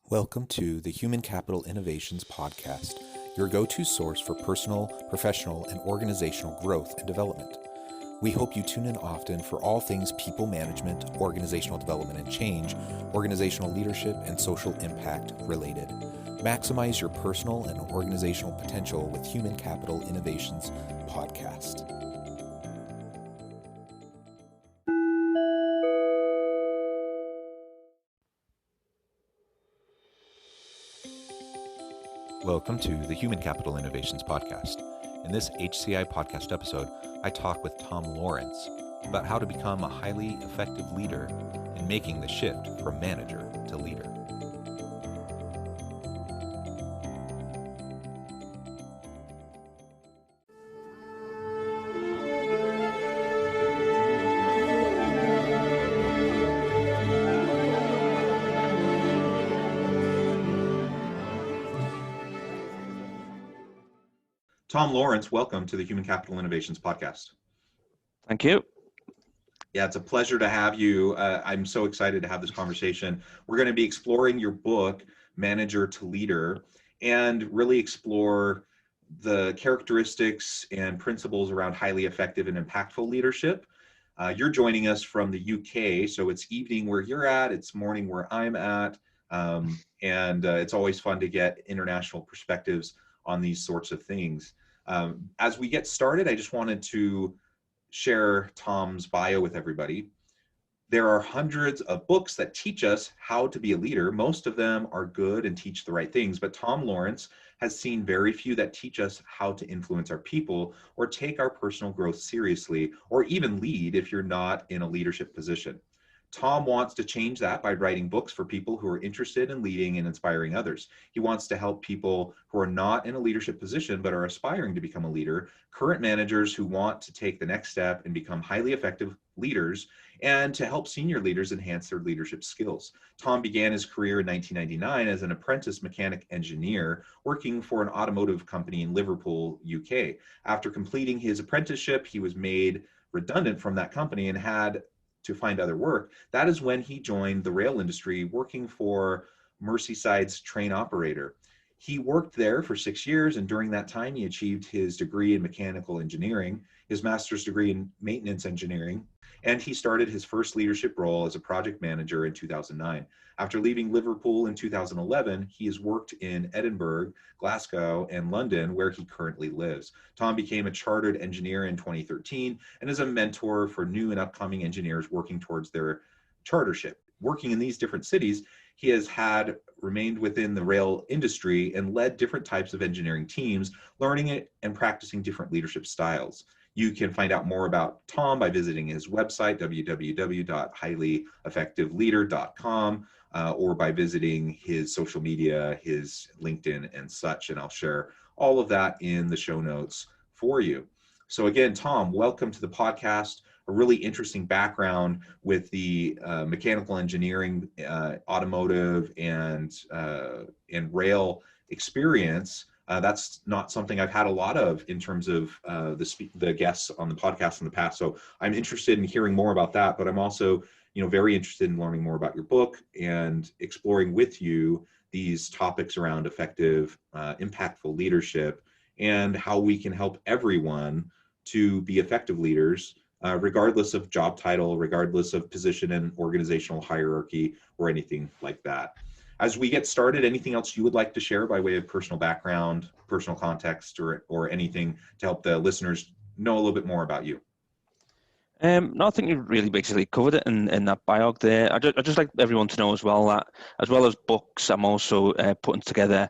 Welcome to the Human Capital Innovations Podcast, your go-to source for personal, professional, and organizational growth and development. We hope you tune in often for all things people management, organizational development and change, organizational leadership, and social impact related. Maximize your personal and organizational potential with Human Capital Innovations Podcast. Welcome to the Human Capital Innovations Podcast. In this HCI podcast episode, I talk with Tom Lawrence about how to become a highly effective leader in making the shift from manager to leader. Tom Lawrence, welcome to the Human Capital Innovations Podcast. Thank you. Yeah, it's a pleasure to have you. I'm so excited to have this conversation. We're going to be exploring your book, Manager to Leader, and really explore the characteristics and principles around highly effective and impactful leadership. You're joining us from the UK, so it's evening where you're at, it's morning where I'm at, and it's always fun to get international perspectives on these sorts of things. As we get started, I just wanted to share Tom's bio with everybody. There are hundreds of books that teach us how to be a leader. Most of them are good and teach the right things, but Tom Lawrence has seen very few that teach us how to influence our people or take our personal growth seriously, or even lead if you're not in a leadership position. Tom wants to change that by writing books for people who are interested in leading and inspiring others. He wants to help people who are not in a leadership position but are aspiring to become a leader, current managers who want to take the next step and become highly effective leaders, and to help senior leaders enhance their leadership skills. Tom began his career in 1999 as an apprentice mechanic engineer working for an automotive company in Liverpool, UK. After completing his apprenticeship, he was made redundant from that company and had to find other work. That is when he joined the rail industry, working for Merseyside's train operator. He worked there for 6 years, and during that time, he achieved his degree in mechanical engineering, his master's degree in maintenance engineering, and he started his first leadership role as a project manager in 2009. After leaving Liverpool in 2011, he has worked in Edinburgh, Glasgow, and London, where he currently lives. Tom became a chartered engineer in 2013 and is a mentor for new and upcoming engineers working towards their chartership. Working in these different cities, he has remained within the rail industry and led different types of engineering teams, learning it and practicing different leadership styles. You can find out more about Tom by visiting his website, www.highlyeffectiveleader.com, or by visiting his social media, his LinkedIn and such, and I'll share all of that in the show notes for you. So again, Tom, welcome to the podcast. A really interesting background with the mechanical engineering, automotive, and rail experience. That's not something I've had a lot of in terms of the guests on the podcast in the past. So I'm interested in hearing more about that, but I'm also, very interested in learning more about your book and exploring with you these topics around effective, impactful leadership and how we can help everyone to be effective leaders, regardless of job title, regardless of position and organizational hierarchy, or anything like that. As we get started, anything else you would like to share by way of personal background, personal context, or anything to help the listeners know a little bit more about you? No, I think you really basically covered it in that bio there. I'd just like everyone to know as well that, as well as books, I'm also putting together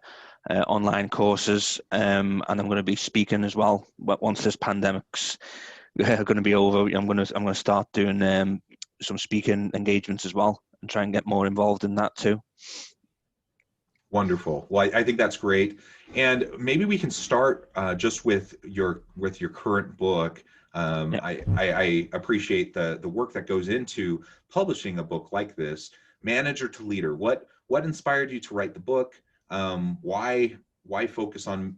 online courses, and I'm going to be speaking as well. Once this pandemic's going to be over, I'm going to start doing some speaking engagements as well, and try and get more involved in that too. Wonderful. Well, I think that's great. And maybe we can start just with your current book. I appreciate the work that goes into publishing a book like this, Manager to Leader. What inspired you to write the book? Why focus on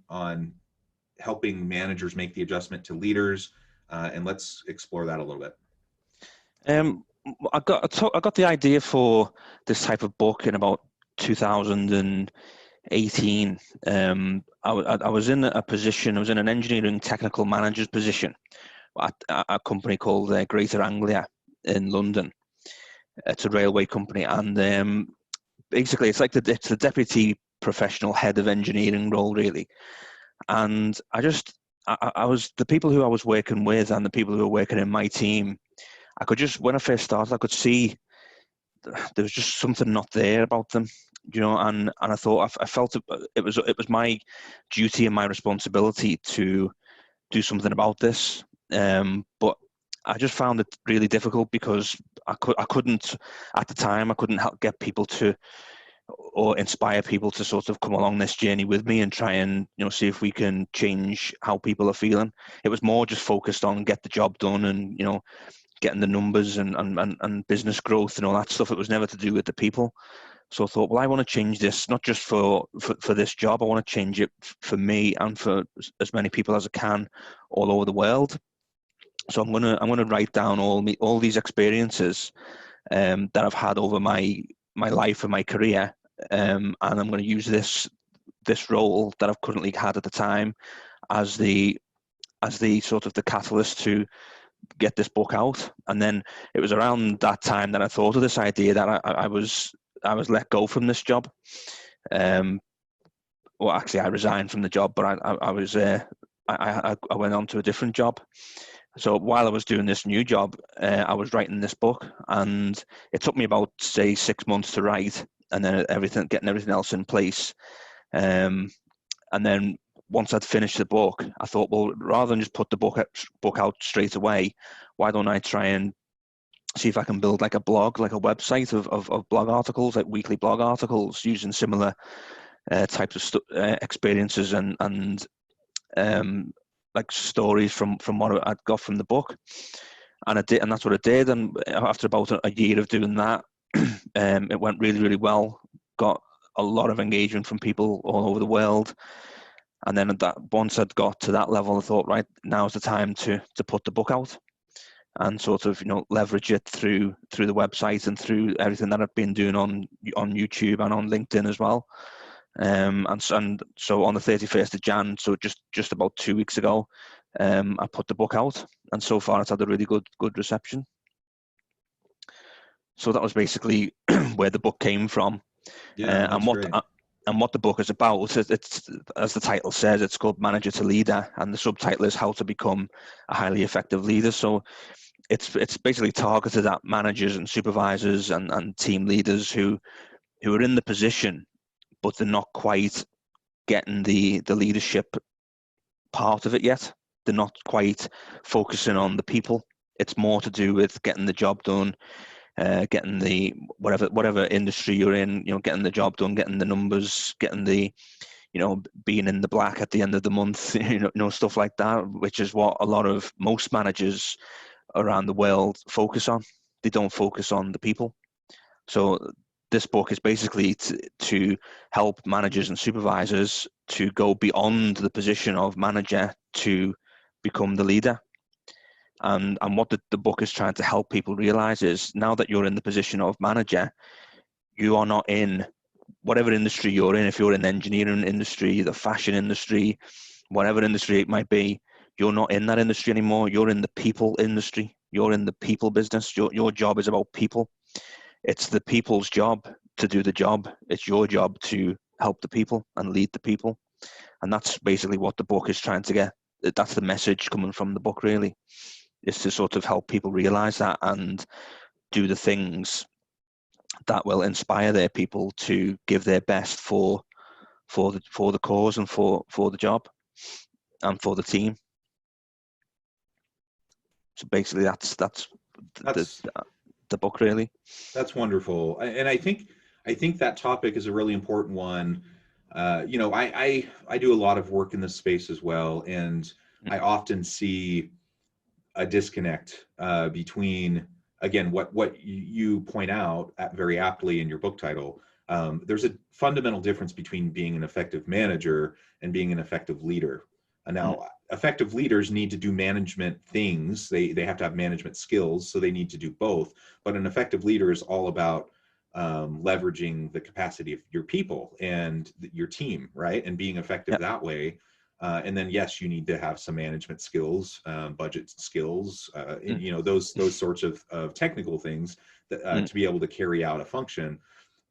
helping managers make the adjustment to leaders? And let's explore that a little bit. I got the idea for this type of book in about 2018. I was in a position. I was in an engineering technical manager's position at a company called Greater Anglia in London. It's a railway company, and basically it's like it's the deputy professional head of engineering role, really. And I was, the people who I was working with and the people who were working in my team, I could just, when I first started, I could see there was just something not there about them, and I thought, I felt it was my duty and my responsibility to do something about this. But I just found it really difficult because I couldn't at the time, I couldn't help get people to, or inspire people to sort of come along this journey with me and try and see if we can change how people are feeling. It was more just focused on get the job done and getting the numbers and business growth and all that stuff. It was never to do with the people. So I thought, well, I want to change this, not just for this job. I want to change it for me and for as many people as I can all over the world. So I'm gonna write down all these experiences that I've had over my life and my career, and I'm going to use this role that I've currently had at the time as the sort of the catalyst to get this book out. And then it was around that time that I thought of this idea that I was let go from this job. Well, actually, I resigned from the job, but I went on to a different job. So while I was doing this new job, I was writing this book, and it took me about, say, 6 months to write, and then getting everything else in place. And then once I'd finished the book, I thought, well, rather than just put the book out straight away, why don't I try and see if I can build like a blog, like a website of blog articles, like weekly blog articles, using similar types of experiences and like stories from what I'd got from the book. And I did, and that's what I did. And after about a year of doing that, it went really, really well. Got a lot of engagement from people all over the world. And then once I'd got to that level, I thought, right, now's the time to put the book out and sort of leverage it through the website and through everything that I've been doing on YouTube and on LinkedIn as well. And so on the 31st of Jan, so just about 2 weeks ago, I put the book out, and so far it's had a really good reception. So that was basically where the book came from. Yeah, that's great. And what the book is about, it's, as the title says, it's called Manager to Leader, and the subtitle is How to Become a Highly Effective Leader. So it's basically targeted at managers and supervisors and team leaders who are in the position, but they're not quite getting the leadership part of it yet. They're not quite focusing on the people. It's more to do with getting the job done, getting the whatever industry you're in, getting the job done, getting the numbers, getting the, being in the black at the end of the month, stuff like that, which is what most managers around the world focus on. They don't focus on the people. So this book is basically to help managers and supervisors to go beyond the position of manager to become the leader. And what the book is trying to help people realize is, now that you're in the position of manager, you are not in whatever industry you're in. If you're in the engineering industry, the fashion industry, whatever industry it might be, you're not in that industry anymore. You're in the people industry. You're in the people business. Your job is about people. It's the people's job to do the job. It's your job to help the people and lead the people. And that's basically what the book is trying to get. That's the message coming from the book, really, is to sort of help people realize that and do the things that will inspire their people to give their best for the cause and for the job and for the team. So basically that's the book, really. That's wonderful. And I think that topic is a really important one. I do a lot of work in this space as well, and I often see a disconnect between, again, what you point out very aptly in your book title. There's a fundamental difference between being an effective manager and being an effective leader. And now, effective leaders need to do management things. They have to have management skills, so they need to do both. But an effective leader is all about leveraging the capacity of your people and your team, right? And being effective Yep. that way. And then, yes, you need to have some management skills, budget skills, Mm. those sorts of technical things that, Mm. to be able to carry out a function.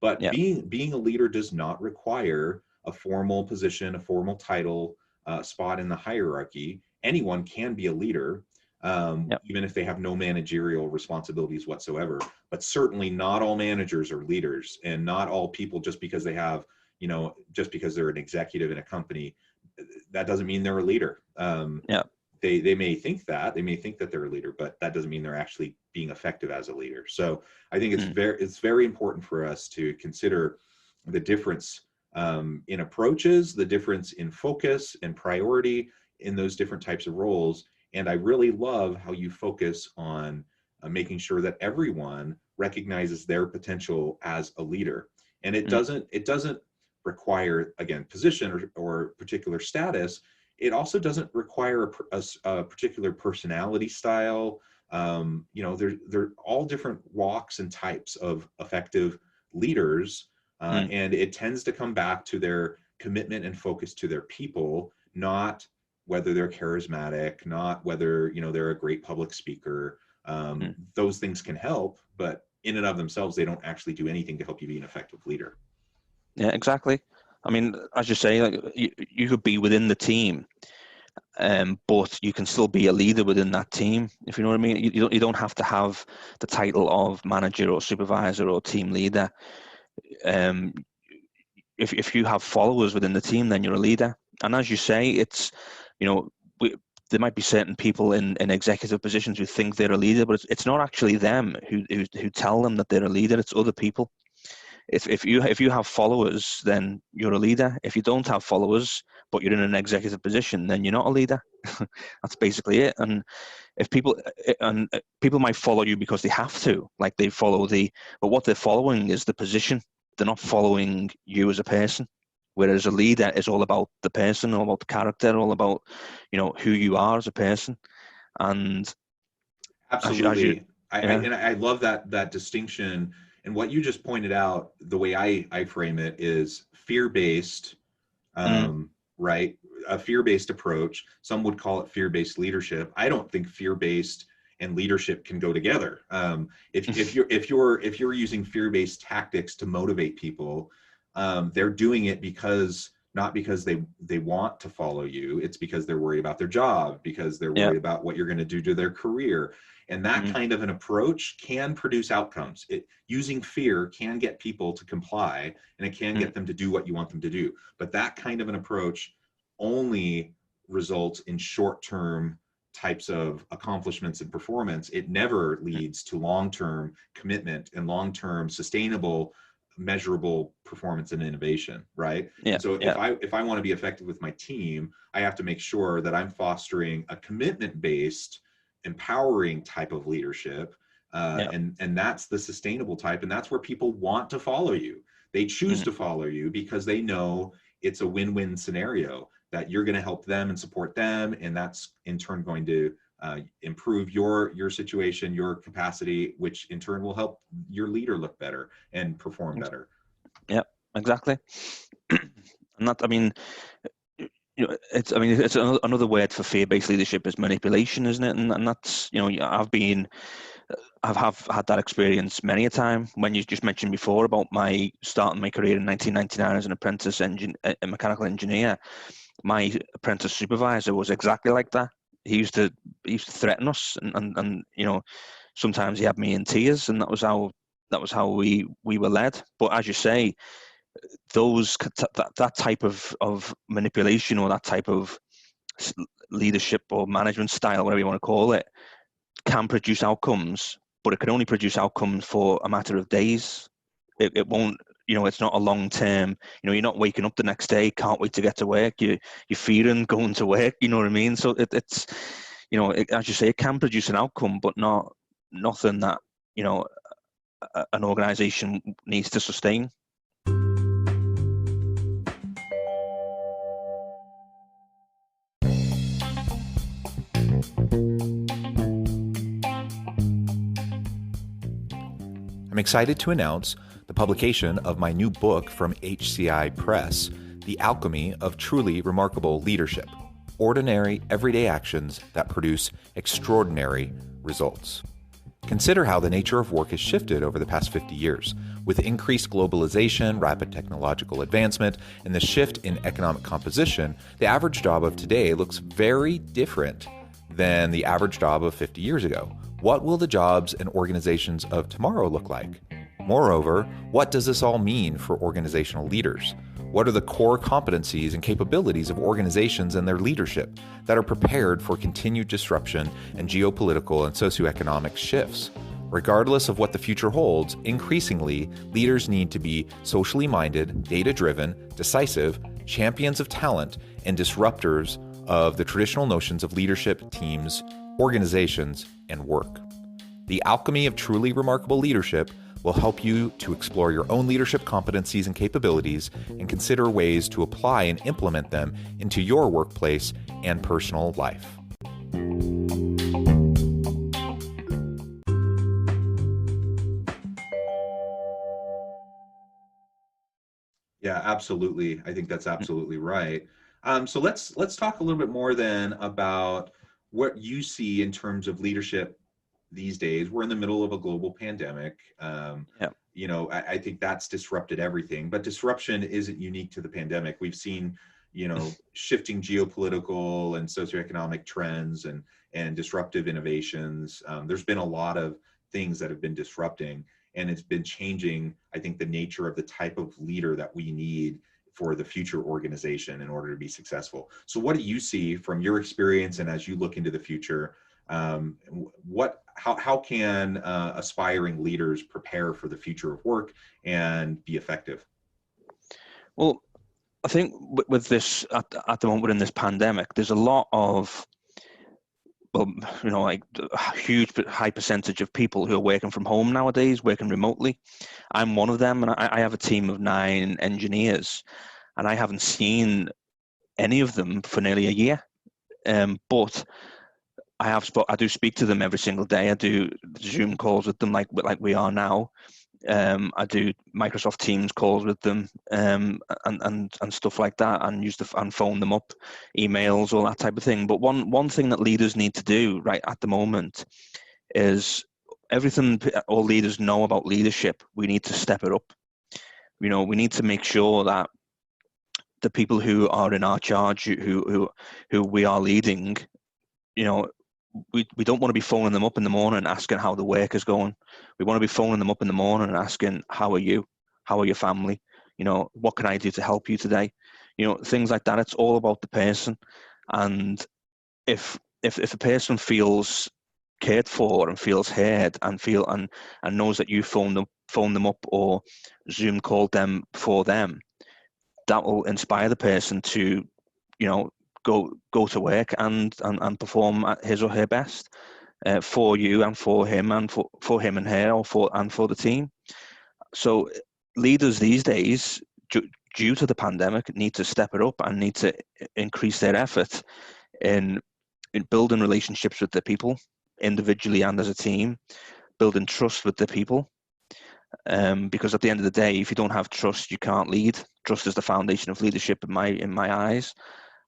But Yep. being a leader does not require a formal position, a formal title, spot in the hierarchy. Anyone can be a leader, Yep. even if they have no managerial responsibilities whatsoever. But certainly not all managers are leaders, and not all people, just because they have, just because they're an executive in a company, that doesn't mean they're a leader. Yep. They may think that they're a leader, but that doesn't mean they're actually being effective as a leader. So I think Mm. it's very important for us to consider the difference in approaches, the difference in focus and priority in those different types of roles. And I really love how you focus on making sure that everyone recognizes their potential as a leader. And it Mm. doesn't require, again, position or particular status. It also doesn't require a particular personality style. They're all different walks and types of effective leaders, Mm. and it tends to come back to their commitment and focus to their people, not whether they're charismatic, not whether they're a great public speaker. Mm. Those things can help, but in and of themselves, they don't actually do anything to help you be an effective leader. Yeah, exactly. I mean, as you say, like you could be within the team, but you can still be a leader within that team, if you know what I mean. You don't have to have the title of manager or supervisor or team leader. Um, if you have followers within the team, then you're a leader. And as you say, it's, you know, we, there might be certain people in executive positions who think they're a leader, but it's not actually them who tell them that they're a leader. It's other people. If you have followers, then you're a leader. If you don't have followers, but you're in an executive position, then you're not a leader. That's basically it. And if people might follow you because they have to, like they follow but what they're following is the position. They're not following you as a person. Whereas a leader is all about the person, all about the character, all about who you are as a person. And as you Absolutely. yeah. And I love that distinction. And what you just pointed out, the way I frame it is fear-based, Mm. right? A fear-based approach. Some would call it fear-based leadership. I don't think fear-based and leadership can go together. If you're using fear-based tactics to motivate people, they're doing it not because they want to follow you. It's because they're worried about their job, because they're Yeah. worried about what you're going to do to their career. And that Mm. kind of an approach can produce outcomes. Using fear can get people to comply, and it can Mm. get them to do what you want them to do. But that kind of an approach only results in short-term types of accomplishments and performance. It never Mm. leads to long-term commitment and long-term sustainable, measurable performance and innovation, right? Yeah. And so Yeah. if I want to be effective with my team, I have to make sure that I'm fostering a commitment-based, empowering type of leadership, Yeah. and that's the sustainable type, and that's where people want to follow you. They choose Mm. to follow you because they know it's a win-win scenario, that you're going to help them and support them, and that's in turn going to improve your situation, your capacity, which in turn will help your leader look better and perform better. Yeah. Exactly. And that, I mean, it's another word for fear-based leadership is manipulation, isn't it? And that's, I've had that experience many a time. When you just mentioned before about my starting my career in 1999 as an apprentice a mechanical engineer, my apprentice supervisor was exactly like that. He used to threaten us, and sometimes he had me in tears, and that was how we were led. But as you say, that type of manipulation, or that type of leadership or management style, whatever you want to call it, can produce outcomes, but it can only produce outcomes for a matter of days. It won't, it's not a long term. You're not waking up the next day, can't wait to get to work. You're fearing going to work. You know what I mean? So it's, as you say, it can produce an outcome, but nothing that an organization needs to sustain. I'm excited to announce the publication of my new book from HCI Press, The Alchemy of Truly Remarkable Leadership: Ordinary, Everyday Actions that Produce Extraordinary Results. Consider how the nature of work has shifted over the past 50 years. With increased globalization, rapid technological advancement, and the shift in economic composition, the average job of today looks very different than the average job of 50 years ago. What will the jobs and organizations of tomorrow look like? Moreover, what does this all mean for organizational leaders? What are the core competencies and capabilities of organizations and their leadership that are prepared for continued disruption and geopolitical and socioeconomic shifts? Regardless of what the future holds, increasingly, leaders need to be socially minded, data-driven, decisive, champions of talent, and disruptors of the traditional notions of leadership, teams, organizations, and work. The Alchemy of Truly Remarkable Leadership will help you to explore your own leadership competencies and capabilities and consider ways to apply and implement them into your workplace and personal life. Yeah, absolutely. I think that's absolutely right. So let's talk a little bit more then about what you see in terms of leadership these days. We're in the middle of a global pandemic. Yeah. You know, I think that's disrupted everything, but disruption isn't unique to the pandemic. We've seen, you know, shifting geopolitical and socioeconomic trends and disruptive innovations. There's been a lot of things that have been disrupting, and it's been changing, I think, the nature of the type of leader that we need for the future organization in order to be successful. So what do you see from your experience, and as you look into the future, how can aspiring leaders prepare for the future of work and be effective? Well, I think with this at the moment we're in this pandemic, there's a lot of, well, you know, like a huge high percentage of people who are working from home nowadays, working remotely. I'm one of them, and I have a team of 9 engineers, and I haven't seen any of them for nearly a year. But I do speak to them every single day. I do Zoom calls with them like we are now. I do Microsoft Teams calls with them, and stuff like that, and and phone them up, emails, all that type of thing. But one thing that leaders need to do right at the moment is everything all leaders know about leadership. We need to step it up. You know, we need to make sure that the people who are in our charge, who we are leading, you know, we don't want to be phoning them up in the morning asking how the work is going. We want to be phoning them up in the morning and asking, how are you? How are your family? You know, what can I do to help you today? You know, things like that. It's all about the person. And if a person feels cared for and feels heard and knows that you phone them up or Zoom called them for them, that will inspire the person to, you know, go to work and perform at his or her best, for you and for him and for him and her, or for the team. So leaders these days, due to the pandemic, need to step it up and need to increase their effort in building relationships with the people, individually and as a team, building trust with the people. Because at the end of the day, if you don't have trust, you can't lead. Trust is the foundation of leadership in my eyes.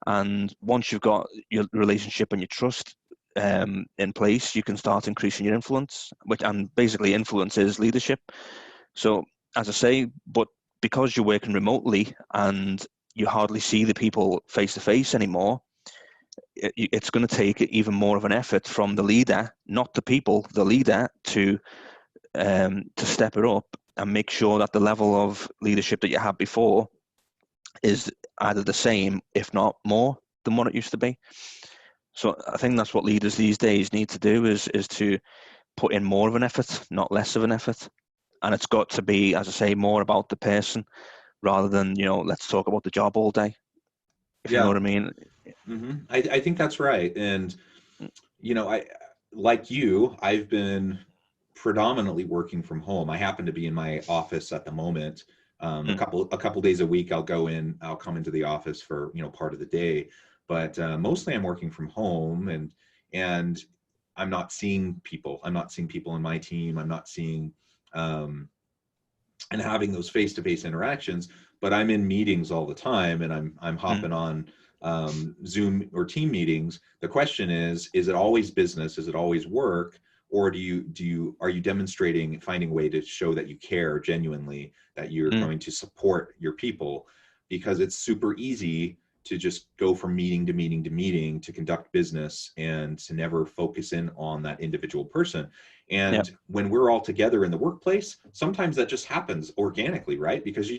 And once you've got your relationship and your trust in place, you can start increasing your influence, and basically influence is leadership. So as I say, but because you're working remotely and you hardly see the people face to face anymore, it's going to take even more of an effort from the leader, not the people, the leader, to step it up and make sure that the level of leadership that you had before is either the same, if not more, than what it used to be. So I think that's what leaders these days need to do, is to put in more of an effort, not less of an effort. And it's got to be, as I say, more about the person rather than, you know, let's talk about the job all day, if you know Yeah. what I mean. I think that's right. And, you know, like you, I've been predominantly working from home. I happen to be in my office at the moment. A couple days a week, I'll come into the office for, you know, part of the day, but mostly I'm working from home, and I'm not seeing people. I'm not seeing people in my team. I'm not seeing, and having those face-to-face interactions, but I'm in meetings all the time, and I'm hopping on Zoom or team meetings. The question is it always business? Is it always work? Or are you demonstrating, finding a way to show that you care genuinely, that you're going to support your people? Because it's super easy to just go from meeting to meeting to meeting to conduct business and to never focus in on that individual person. And when we're all together in the workplace, sometimes that just happens organically, right? Because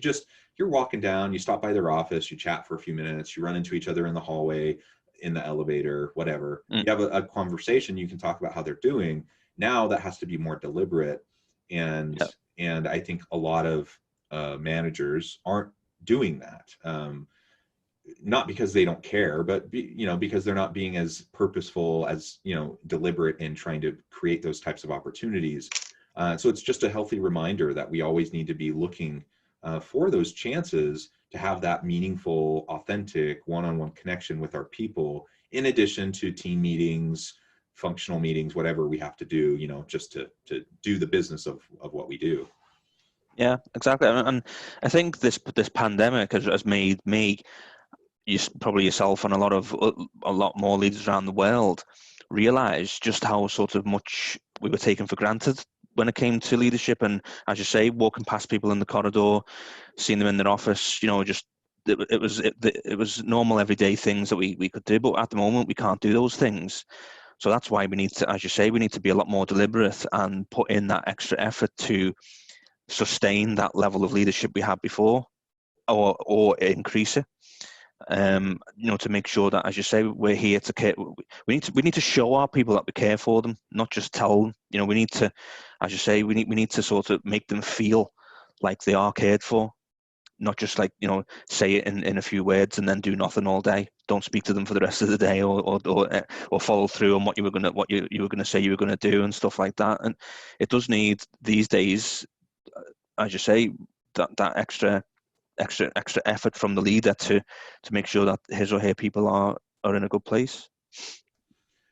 you're walking down, you stop by their office, you chat for a few minutes, you run into each other in the hallway, in the elevator, whatever. You have a conversation, you can talk about how they're doing. Now that has to be more deliberate. And I think a lot of managers aren't doing that. Not because they don't care, but because they're not being as purposeful, as deliberate in trying to create those types of opportunities. So it's just a healthy reminder that we always need to be looking for those chances to have that meaningful, authentic, one-on-one connection with our people, in addition to team meetings, functional meetings, whatever we have to do, just to do the business of what we do. Yeah, exactly. And I think this pandemic has made me, probably yourself and a lot more leaders around the world, realize just how sort of much we were taken for granted when it came to leadership. And as you say, walking past people in the corridor, seeing them in their office, just it was normal everyday things that we could do. But at the moment, we can't do those things. So that's why we need to, as you say, we need to be a lot more deliberate and put in that extra effort to sustain that level of leadership we had before, or increase it. To make sure that, as you say, we're here to care. We need to show our people that we care for them, not just tell them. We need to, as you say, we need to sort of make them feel like they are cared for, not just like say it in a few words and then do nothing all day. Don't speak to them for the rest of the day, or follow through on what you were gonna say you were gonna do and stuff like that. And it does need these days, as you say, that extra effort from the leader to make sure that his or her people are in a good place.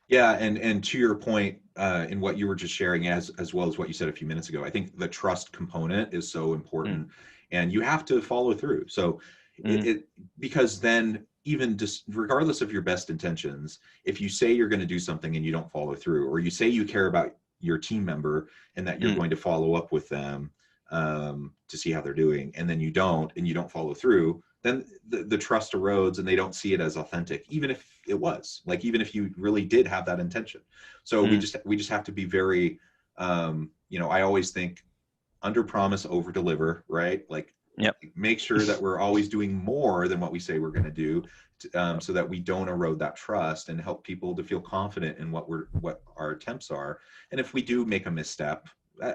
Yeah, and to your point, in what you were just sharing, as well as what you said a few minutes ago, I think the trust component is so important, and you have to follow through. So because then, even just regardless of your best intentions, if you say you're going to do something and you don't follow through, or you say you care about your team member and that you're going to follow up with them to see how they're doing, and then you don't follow through, then the trust erodes and they don't see it as authentic, even if it was, like, even if you really did have that intention. So we just have to be very, I always think under promise, over deliver, right? Like, make sure that we're always doing more than what we say we're going to do, so that we don't erode that trust, and help people to feel confident in what our attempts are. And if we do make a misstep,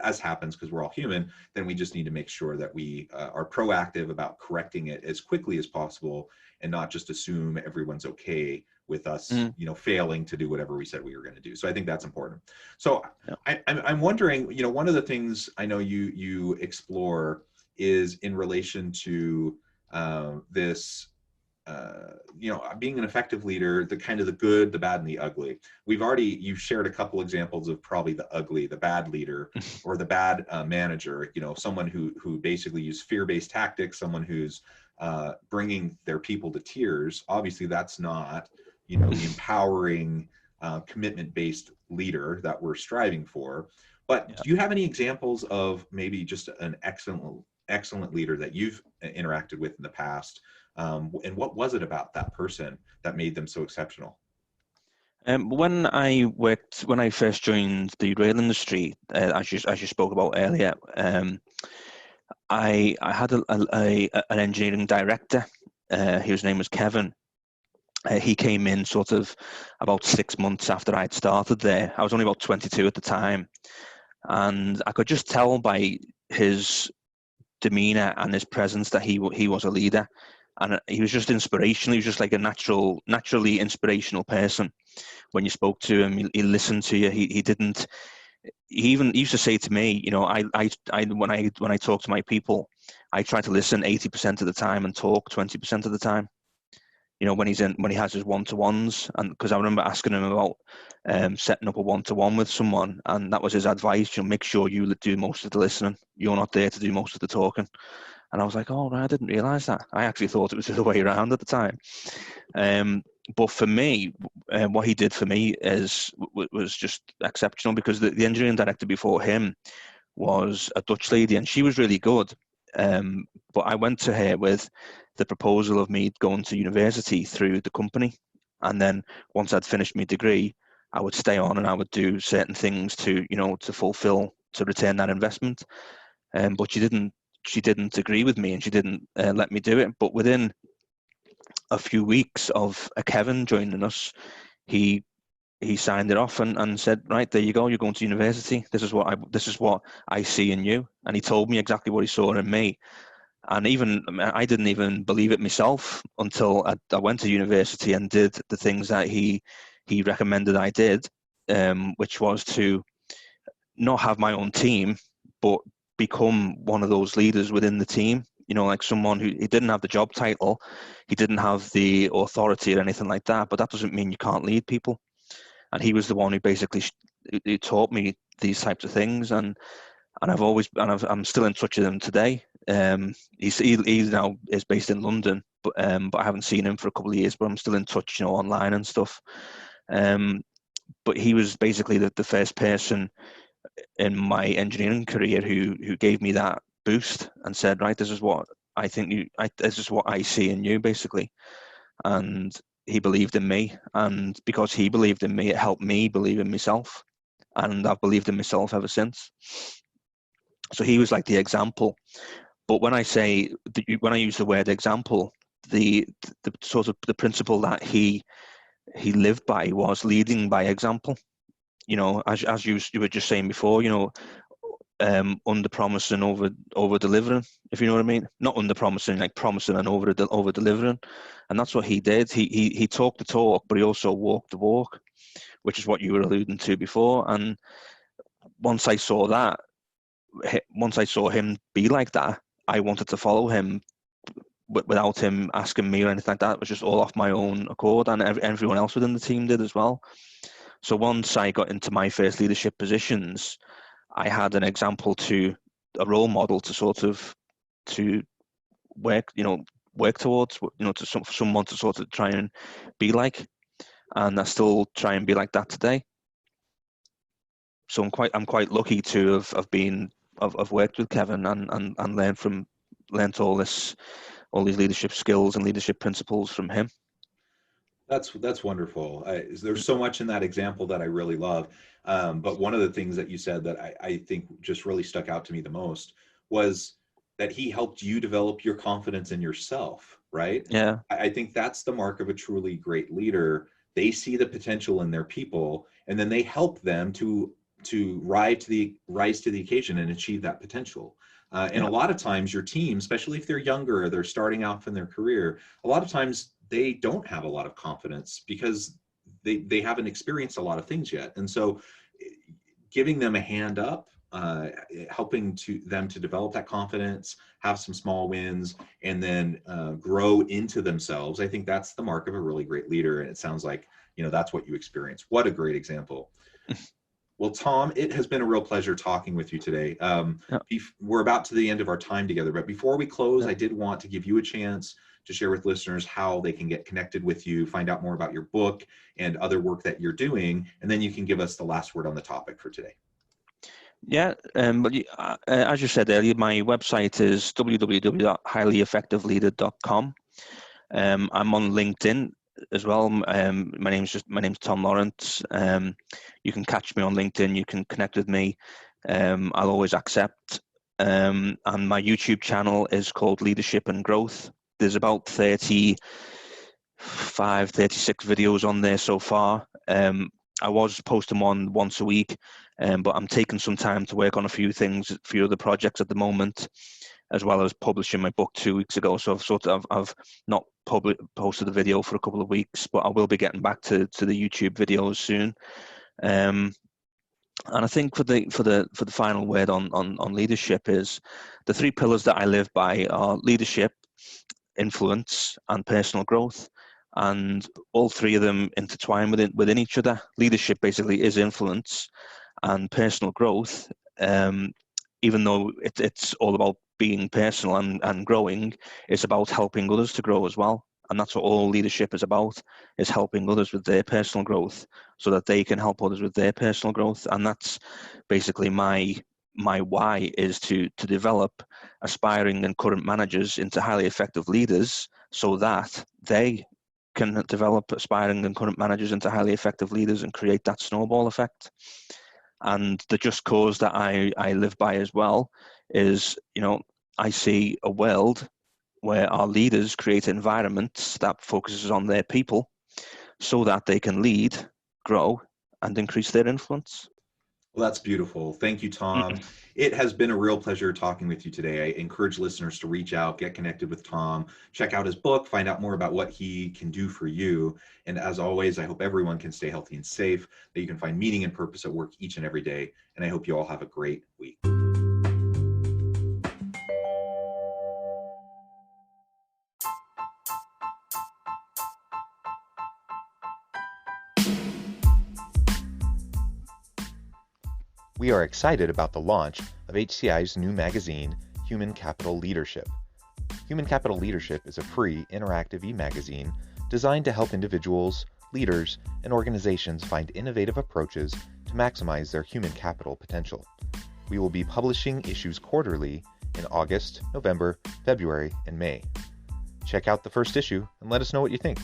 as happens because we're all human, then we just need to make sure that we are proactive about correcting it as quickly as possible, and not just assume everyone's okay with us, failing to do whatever we said we were going to do. So I think that's important. So I'm wondering, one of the things I know you explore is in relation to this, being an effective leader, the kind of the good, the bad, and the ugly. You've shared a couple examples of probably the ugly, the bad leader, or the bad manager, someone who basically uses fear-based tactics, someone who's bringing their people to tears. Obviously, that's not, the empowering, commitment-based leader that we're striving for. But do you have any examples of maybe just an excellent leader that you've interacted with in the past? And what was it about that person that made them so exceptional? When I first joined the rail industry, as you spoke about earlier, I had an engineering director, whose name was Kevin. He came in sort of about 6 months after I'd started there. I was only about 22 at the time, and I could just tell by his demeanor and his presence that he was a leader. And he was just inspirational. He was just like a naturally inspirational person. When you spoke to him, he listened to you. He even used to say to me, when I talk to my people, I try to listen 80% of the time and talk 20% of the time. you know, when he has his one-to-ones, and because I remember asking him about setting up a one-to-one with someone, and that was his advice. You know, make sure you do most of the listening. You're not there to do most of the talking. And I was like, oh, I didn't realize that. I actually thought it was the other way around at the time. But for me, what he did for me was just exceptional, because the engineering director before him was a Dutch lady, and she was really good. But I went to her with the proposal of me going to university through the company. And then once I'd finished my degree, I would stay on and I would do certain things to return that investment. But she didn't agree with me, and she didn't let me do it. But within a few weeks of Kevin joining us, he signed it off and said, right, there you go, you're going to university. This is what I see in you. And he told me exactly what he saw in me. And I didn't even believe it myself until I went to university and did the things that he recommended I did, which was to not have my own team, but become one of those leaders within the team. You know, like someone who, he didn't have the job title, he didn't have the authority or anything like that, but that doesn't mean you can't lead people. And he was the one who basically who taught me these types of things, and I'm still in touch with him today. He now is based in London, but I haven't seen him for a couple of years. But I'm still in touch, you know, online and stuff. But he was basically the first person in my engineering career who gave me that boost and said, right, this is what I think this is what I see in you, basically. And he believed in me, and because he believed in me, it helped me believe in myself, and I've believed in myself ever since. So he was like the example. But when I use the word example, the sort of the principle that he lived by was leading by example. You know, as you were just saying before, you know, under promising, over delivering, if you know what I mean. Not under promising, like promising and over delivering. And that's what he did. He talked the talk, but he also walked the walk, which is what you were alluding to before. And once I saw him be like that, I wanted to follow him without him asking me or anything like that. It was just all off my own accord, and everyone else within the team did as well. So once I got into my first leadership positions, I had an example a role model to work towards, you know, to someone to sort of try and be like, and I still try and be like that today. So I'm quite lucky to have worked with Kevin and learned all these leadership skills and leadership principles from him. That's wonderful. There's so much in that example that I really love. But one of the things that you said that I think just really stuck out to me the most was that he helped you develop your confidence in yourself, right? Yeah. I think that's the mark of a truly great leader. They see the potential in their people, and then they help them to rise to the occasion and achieve that potential. And a lot of times your team, especially if they're younger or they're starting off in their career, a lot of times they don't have a lot of confidence because they haven't experienced a lot of things yet. And so giving them a hand up, helping them to develop that confidence, have some small wins, and then grow into themselves, I think that's the mark of a really great leader. And it sounds like, you know, that's what you experience. What a great example. Well, Tom, it has been a real pleasure talking with you today. We're about to the end of our time together, but before we close, I did want to give you a chance to share with listeners how they can get connected with you, find out more about your book and other work that you're doing, and then you can give us the last word on the topic for today. Yeah, as you said earlier, my website is www.highlyeffectiveleader.com. I'm on LinkedIn as well. My name's Tom Lawrence. You can catch me on LinkedIn. You can connect with me. I'll always accept. And my YouTube channel is called Leadership and Growth. There's about 36 videos on there so far. I was posting one once a week, but I'm taking some time to work on a few other projects at the moment, as well as publishing my book 2 weeks ago. So I've not posted a video for a couple of weeks, but I will be getting back to the YouTube videos soon. And I think for the final word on leadership is the 3 pillars that I live by are leadership, influence, and personal growth. and all three of them intertwine within each other. Leadership basically is influence, and personal growth, even though it's all about being personal and growing, it's about helping others to grow as well. And that's what all leadership is about, is helping others with their personal growth so that they can help others with their personal growth. And that's basically my why, is to develop aspiring and current managers into highly effective leaders so that they can develop aspiring and current managers into highly effective leaders and create that snowball effect. And the just cause that I live by as well is, I see a world where our leaders create environments that focuses on their people so that they can lead, grow, and increase their influence. Well, that's beautiful. Thank you, Tom. It has been a real pleasure talking with you today. I encourage listeners to reach out, get connected with Tom, check out his book, find out more about what he can do for you. And as always, I hope everyone can stay healthy and safe, that you can find meaning and purpose at work each and every day. And I hope you all have a great week. We are excited about the launch of HCI's new magazine, Human Capital Leadership. Human Capital Leadership is a free, interactive e-magazine designed to help individuals, leaders, and organizations find innovative approaches to maximize their human capital potential. We will be publishing issues quarterly in August, November, February, and May. Check out the first issue and let us know what you think.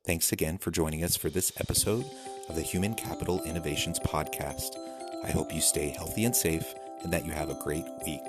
Thanks again for joining us for this episode of the Human Capital Innovations Podcast. I hope you stay healthy and safe and that you have a great week.